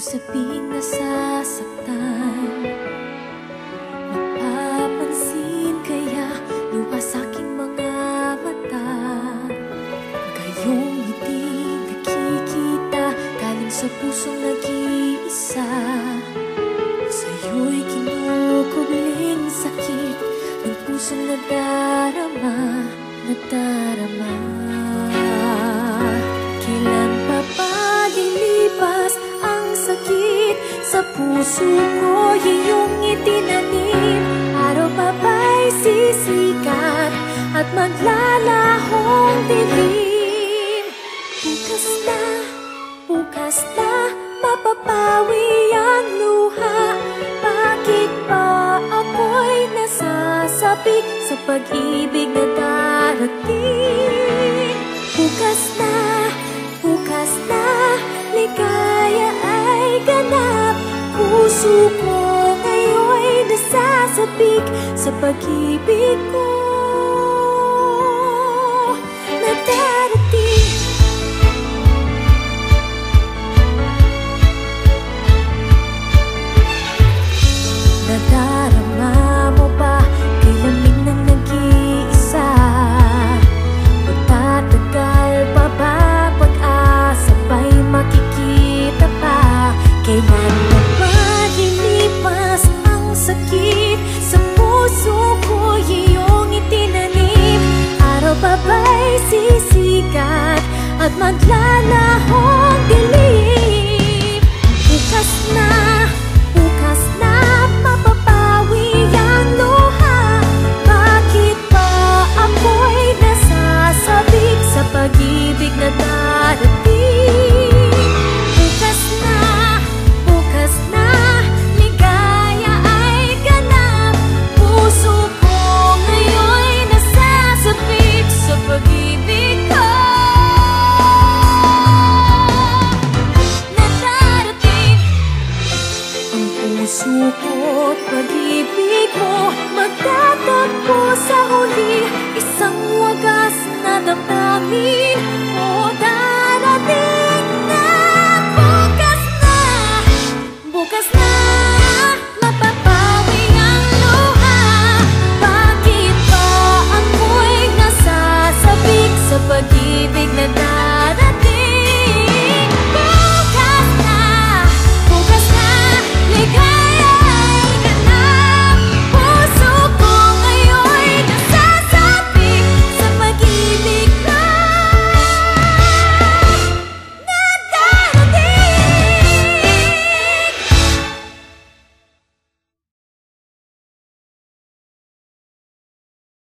Usaping nasasaktan, mapapansin kaya luha sa'king mga mata. Gayong ngiti nakikita galing sa pusong nag-iisa. Sa'yo'y kinukubling sakit ng pusong nadarama, nadarama. Kailan pa ba lilipas ang sakit sa puso ko? Iyong itinanim. Araw pa ba'y sisikat at maglalahong dilim? Bukas na mapapawi ang luha. Bakit ba ako'y nasasabik sa pag-ibig na darating? Bukas na, ligaya ay ganap. Puso ko ngayon'y nasasabik sa pag-ibig ko na darating. Nadarama mo ba kay lamig ng nag-iisa? Magtatagal pa ba pag-asa ba'y makikita pa? Kailan pa ba lilipas ang sakit sa puso ko? Iyong itinanim. Araw pa ba'y sisikat at maglalaho?